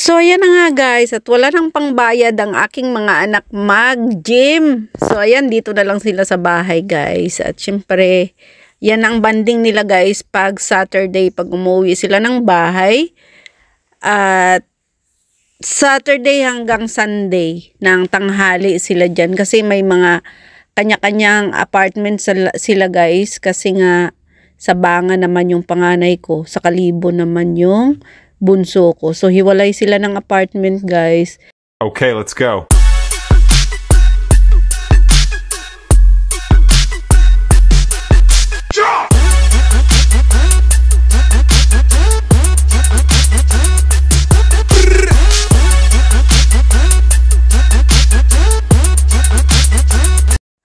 So, ayan na nga guys, at wala nang pangbayad ang aking mga anak mag-gym. So, ayan, dito na lang sila sa bahay guys. At syempre, yan ang banding nila guys pag Saturday, pag umuwi sila ng bahay. At Saturday hanggang Sunday ng tanghali sila dyan. Kasi may mga kanya-kanyang apartment sila guys. Kasi nga, sa Banga naman yung panganay ko, sa Kalibo naman yung bunso ko. So, hiwalay sila ng apartment, guys. Okay, let's go.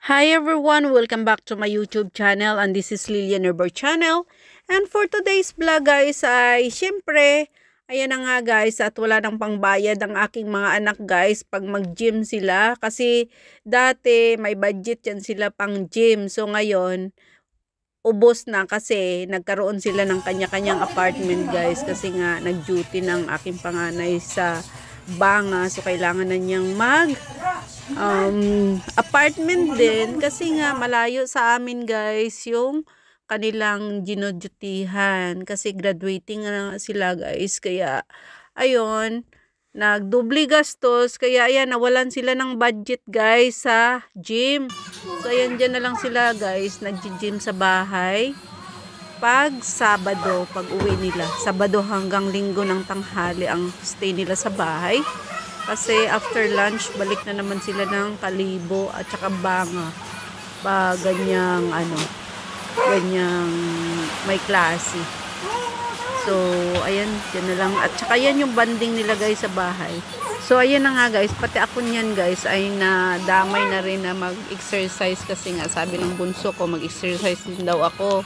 Hi everyone, welcome back to my YouTube channel, and this is Lilian Herbert channel. And for today's vlog guys ay syempre, ayan na nga guys, at wala nang pangbayad ang aking mga anak guys pag mag-gym sila. Kasi dati may budget yan sila pang gym. So ngayon, ubos na kasi nagkaroon sila ng kanya-kanyang apartment guys. Kasi nga nag-duty ng aking panganay sa Banga. So kailangan na niyang apartment din. Kasi nga malayo sa amin guys yung kanilang ginodutihan, kasi graduating na sila guys, kaya ayun, nagdubli gastos, kaya ayan, nawalan sila ng budget guys sa gym. So ayan, dyan na lang sila guys, nag-gym sa bahay pag Sabado, pag uwi nila. Sabado hanggang Linggo ng tanghali ang stay nila sa bahay, kasi after lunch balik na naman sila ng Kalibo at saka Banga pa ganyang may klase. So ayan, dyan na lang, at saka yan yung banding nila guys sa bahay. So ayan na nga guys, pati ako niyan guys ay nadamay na rin na mag-exercise, kasi nga sabi ng bunso ko mag-exercise din daw ako.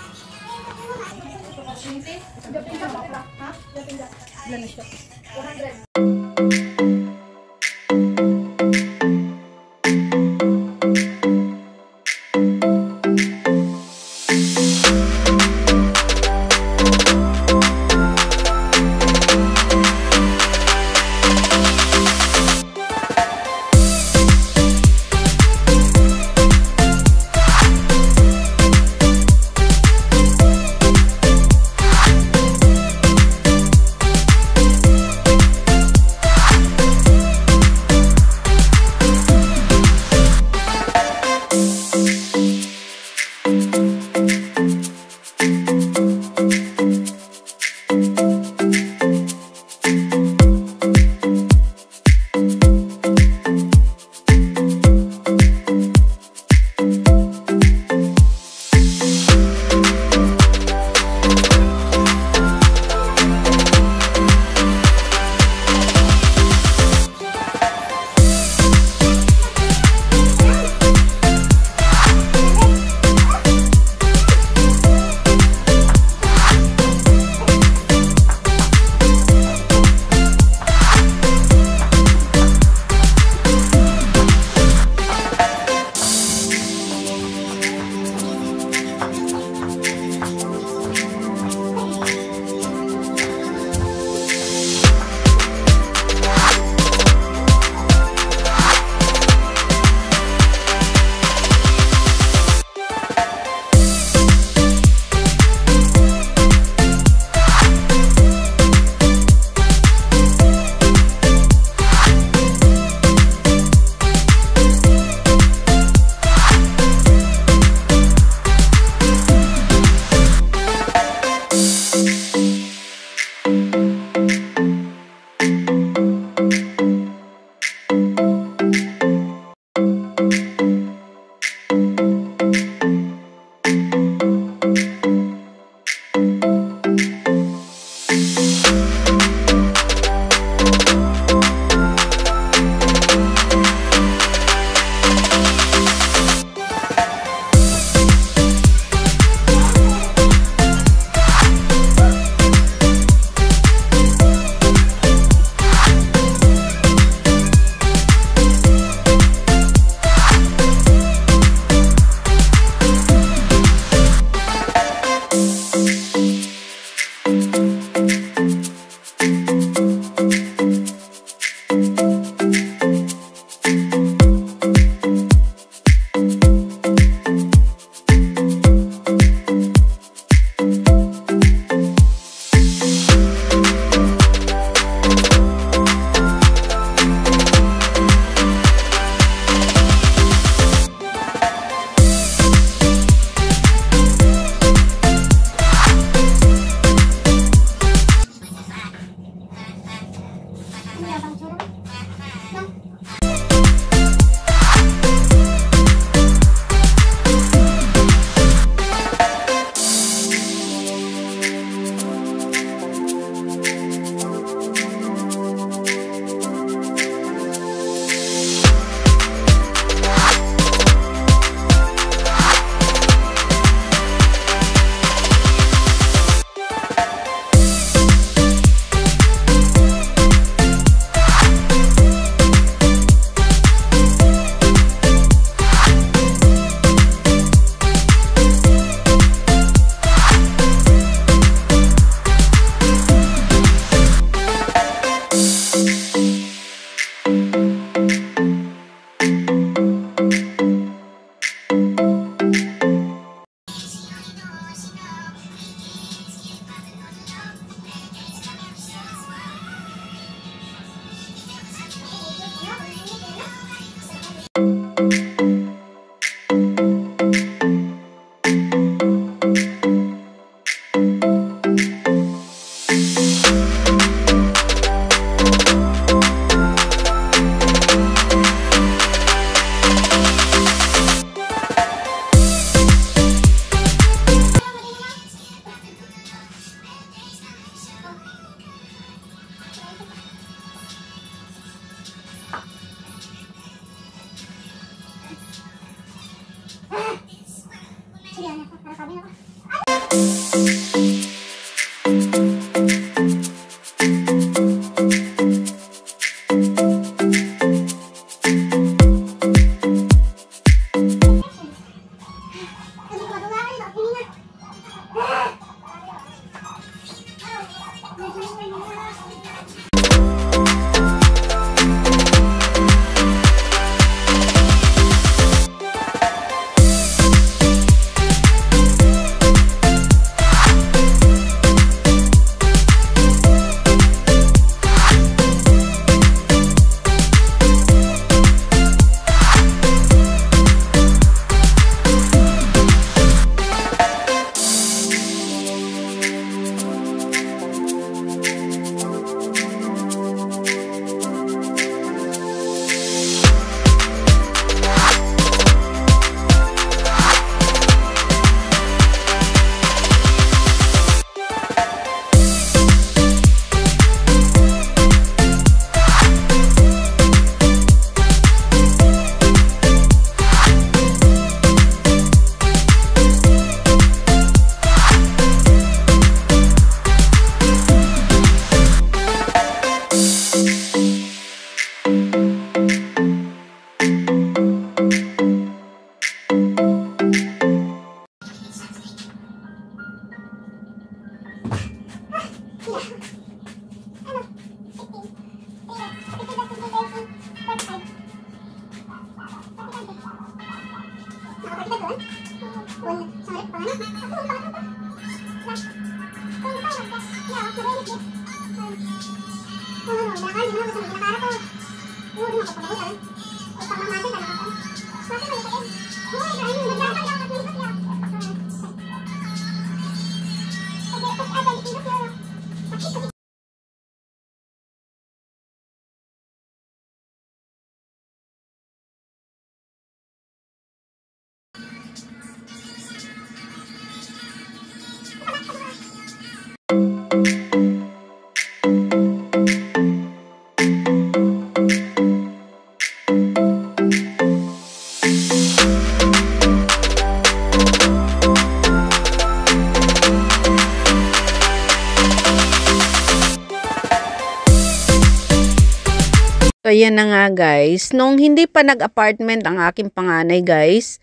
So, ayan na nga guys. Nung hindi pa nag-apartment ang aking panganay guys,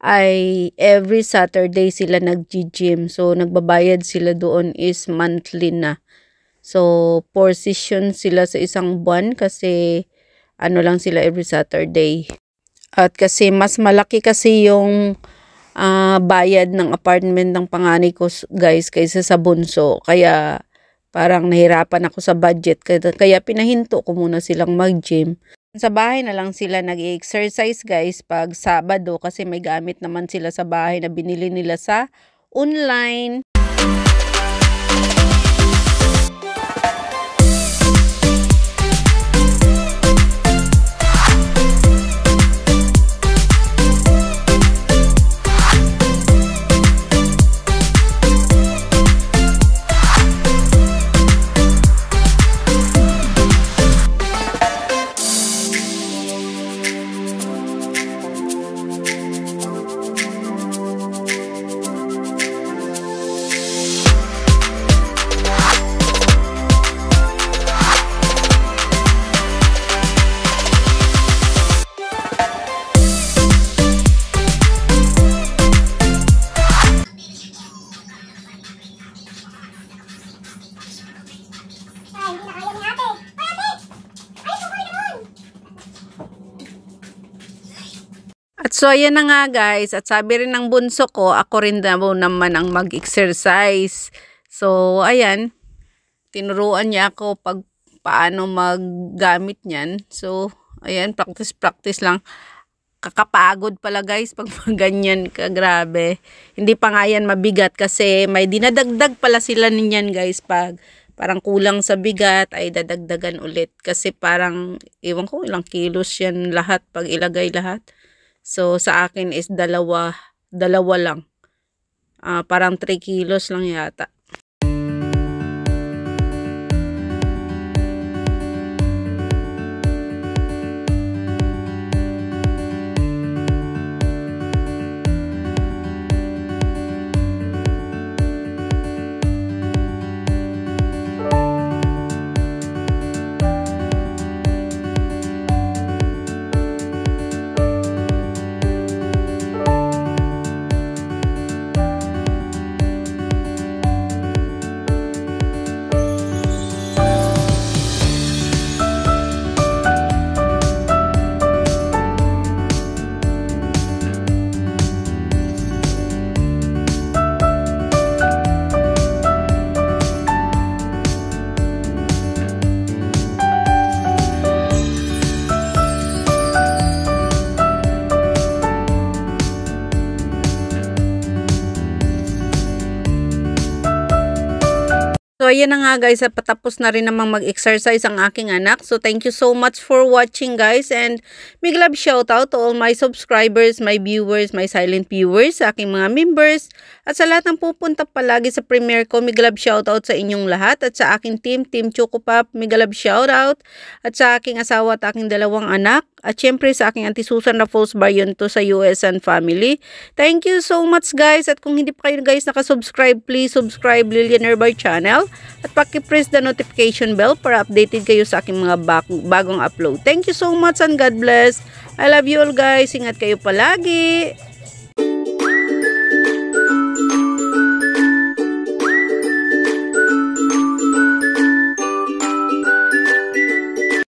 ay every Saturday sila nag-gym. So, nagbabayad sila doon is monthly na. So, 4 sessions sila sa isang buwan kasi ano lang sila every Saturday. At kasi mas malaki kasi yung bayad ng apartment ng panganay ko guys kaysa sa bunso. Kaya parang nahirapan ako sa budget. Kaya pinahinto ko muna silang mag-gym. Sa bahay na lang sila nag-exercise guys pag Sabado kasi may gamit naman sila sa bahay na binili nila sa online. At so, ayan na nga guys. At sabi rin ng bunso ko, ako rin naman ang mag-exercise. So, ayan. Tinuruan niya ako pag paano maggamit niyan. So, ayan. Practice lang. Kakapagod pala guys pag ganyan ka. Grabe. Hindi pa nga yan mabigat kasi may dinadagdag pala sila niyan guys. Pag parang kulang sa bigat ay dadagdagan ulit. Kasi parang, iwan ko ilang kilos yan lahat pag ilagay lahat. So, sa akin is dalawa lang. Parang 3 kilos lang yata. So, ayan na nga guys, patapos na rin namang mag-exercise ang aking anak. So, thank you so much for watching guys. And big love shout out to all my subscribers, my viewers, my silent viewers, sa aking mga members. At sa lahat ng pupunta palagi sa premiere ko, big love shout out sa inyong lahat. At sa aking Team Choco Pop, big love shout out. At sa aking asawa at aking dalawang anak. At syempre sa aking Auntie Susan Raffles Barrion to sa US and family. Thank you so much guys. At kung hindi pa kayo guys nakasubscribe, please subscribe Lilian Bar channel. At paki-press the notification bell para updated kayo sa aking mga bagong upload. Thank you so much and God bless. I love you all guys. Ingat kayo palagi.